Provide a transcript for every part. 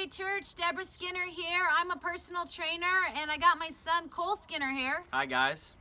Gateway Church. Deborah Skinner here. I'm a personal trainer, and I got my son Cole Skinner here. Hi guys.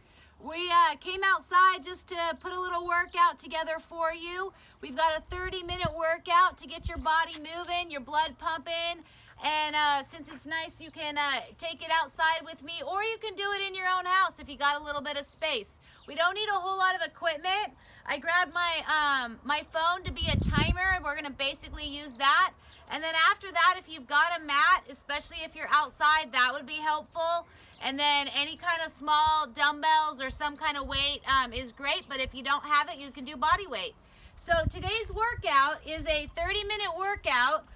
We came outside just to put a little workout together for you. We've got a 30-minute workout to get your body moving, your blood pumping, and since it's nice, you can take it outside with me, or you can do it in your own house if you got a little bit of space. We don't need a whole lot of equipment. I grabbed my my phone to be a timer, and we're gonna basically use that. And then after that, if you've got a mat, especially if you're outside, that would be helpful. And then any kind of small dumbbells or some kind of weight is great, but if you don't have it, you can do body weight. So today's workout is a 30-minute workout.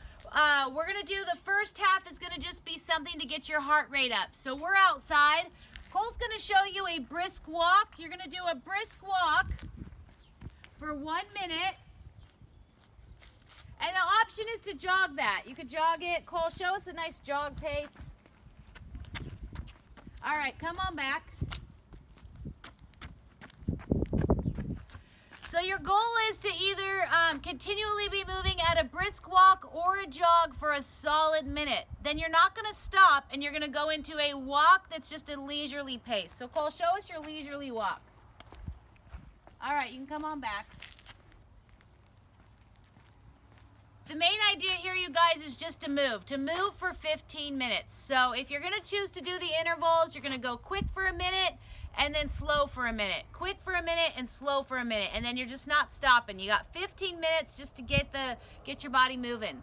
We're gonna do the first half is gonna just be something to get your heart rate up. So we're outside. Cole's gonna show you a brisk walk. You're gonna do a brisk walk for 1 minute. And the option is to jog that. You could jog it. Cole, show us a nice jog pace. All right, come on back. So your goal is to either continually be moving at a brisk walk or a jog for a solid minute. Then you're not gonna stop and you're gonna go into a walk that's just a leisurely pace. So Cole, show us your leisurely walk. All right, you can come on back. The main idea here, you guys, is just to move for 15 minutes. So if you're gonna choose to do the intervals, you're gonna go quick for a minute and then slow for a minute. Quick for a minute and slow for a minute, and then you're just not stopping. You got 15 minutes just to get your body moving.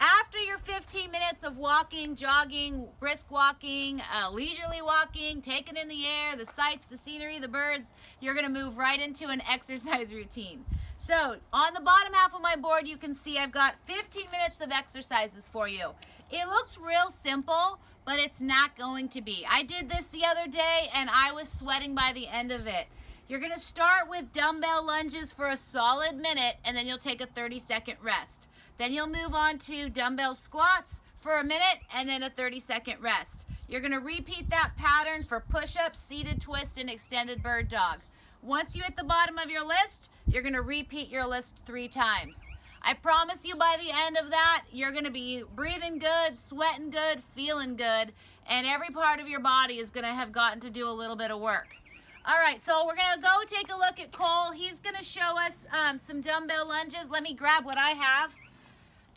After your 15 minutes of walking, jogging, brisk walking, leisurely walking, taking in the air, the sights, the scenery, the birds, you're gonna move right into an exercise routine. So on the bottom half of my board, you can see I've got 15 minutes of exercises for you. It looks real simple, but it's not going to be. I did this the other day and I was sweating by the end of it. You're gonna start with dumbbell lunges for a solid minute, and then you'll take a 30-second rest. Then you'll move on to dumbbell squats for a minute and then a 30-second rest. You're gonna repeat that pattern for push-ups, seated twist, and extended bird dog. Once you hit the bottom of your list, you're gonna repeat your list 3 times. I promise you by the end of that, you're gonna be breathing good, sweating good, feeling good, and every part of your body is gonna have gotten to do a little bit of work. All right, so we're gonna go take a look at Cole. He's gonna show us some dumbbell lunges. Let me grab what I have.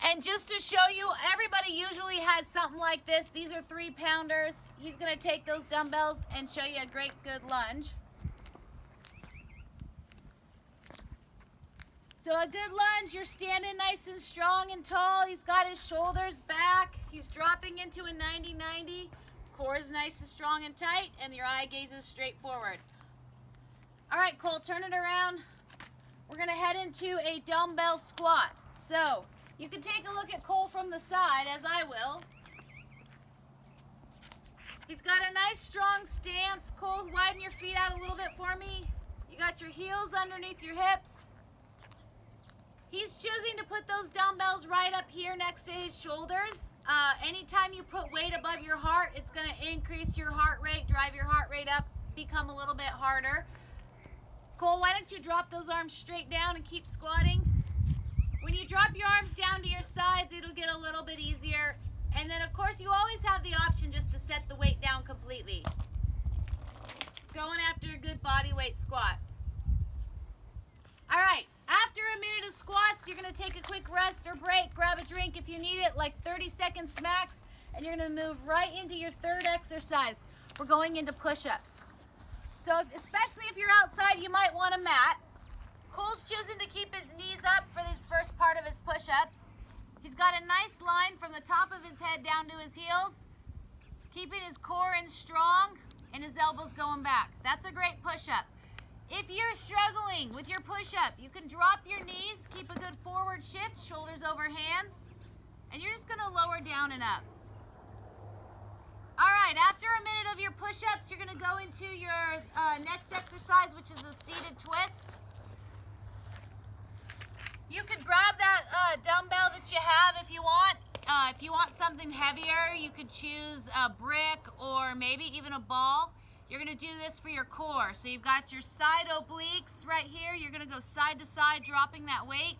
And just to show you, everybody usually has something like this. These are 3-pounders. He's gonna take those dumbbells and show you a great good lunge. So a good lunge, you're standing nice and strong and tall. He's got his shoulders back. He's dropping into a 90-90. Core is nice and strong and tight, and your eye gaze is straight forward. All right, Cole, turn it around. We're gonna head into a dumbbell squat. So you can take a look at Cole from the side, as I will. He's got a nice strong stance. Cole, widen your feet out a little bit for me. You got your heels underneath your hips. He's choosing to put those dumbbells right up here next to his shoulders. Anytime you put weight above your heart, it's gonna increase your heart rate, drive your heart rate up, become a little bit harder. Cole, why don't you drop those arms straight down and keep squatting? When you drop your arms down to your sides, it'll get a little bit easier. And then of course, you always have the option just to set the weight down completely. Going after a good body weight squat. All right. After a minute of squats, you're gonna take a quick rest or break, grab a drink if you need it, like 30 seconds max, and you're gonna move right into your third exercise. We're going into push-ups. So especially if you're outside, you might want a mat. Cole's choosing to keep his knees up for this first part of his push-ups. He's got a nice line from the top of his head down to his heels, keeping his core in strong and his elbows going back. That's a great push-up. If you're struggling with your push-up, you can drop your knees, keep a good forward shift, shoulders over hands, and you're just gonna lower down and up. All right, after a minute of your push-ups, you're gonna go into your next exercise, which is a seated twist. You could grab that dumbbell that you have if you want. If you want something heavier, you could choose a brick or maybe even a ball. You're gonna do this for your core. So you've got your side obliques right here. You're gonna go side to side, dropping that weight.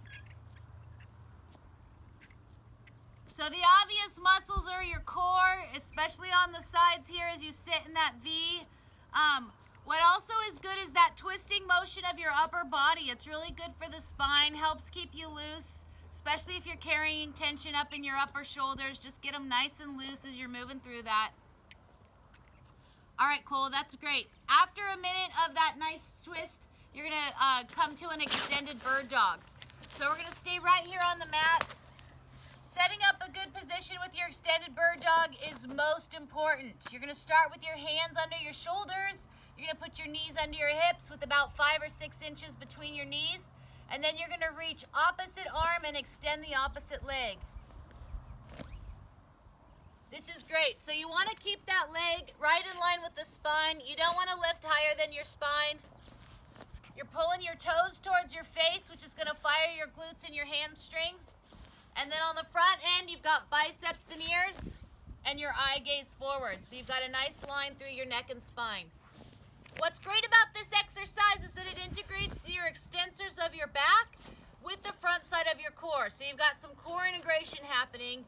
So the obvious muscles are your core, especially on the sides here as you sit in that V. What also is good is that twisting motion of your upper body. It's really good for the spine, helps keep you loose, especially if you're carrying tension up in your upper shoulders. Just get them nice and loose as you're moving through that. All right, Cole, that's great. After a minute of that nice twist, you're gonna come to an extended bird dog. So we're gonna stay right here on the mat. Setting up a good position with your extended bird dog is most important. You're gonna start with your hands under your shoulders. You're gonna put your knees under your hips with about 5 or 6 inches between your knees. And then you're gonna reach opposite arm and extend the opposite leg. This is great. So you wanna keep that leg right in line with the spine. You don't wanna lift higher than your spine. You're pulling your toes towards your face, which is gonna fire your glutes and your hamstrings. And then on the front end, you've got biceps and ears, and your eye gaze forward. So you've got a nice line through your neck and spine. What's great about this exercise is that it integrates your extensors of your back with the front side of your core. So you've got some core integration happening.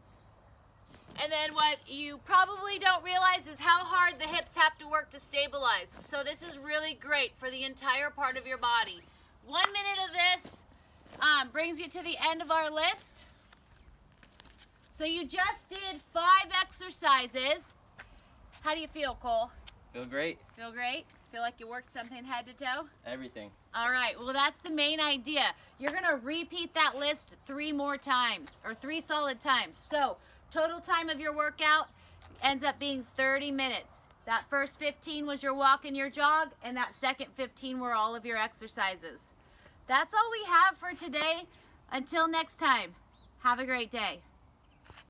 And then what you probably don't realize is how hard the hips have to work to stabilize. So this is really great for the entire part of your body. 1 minute of this brings you to the end of our list. So you just did 5 exercises. How do you feel, Cole? Feel great. Feel great? Feel like you worked something head to toe? Everything. All right, well, that's the main idea. You're gonna repeat that list 3 more times, or 3 solid times. So total time of your workout ends up being 30 minutes. That first 15 was your walk and your jog, and that second 15 were all of your exercises. That's all we have for today. Until next time, have a great day.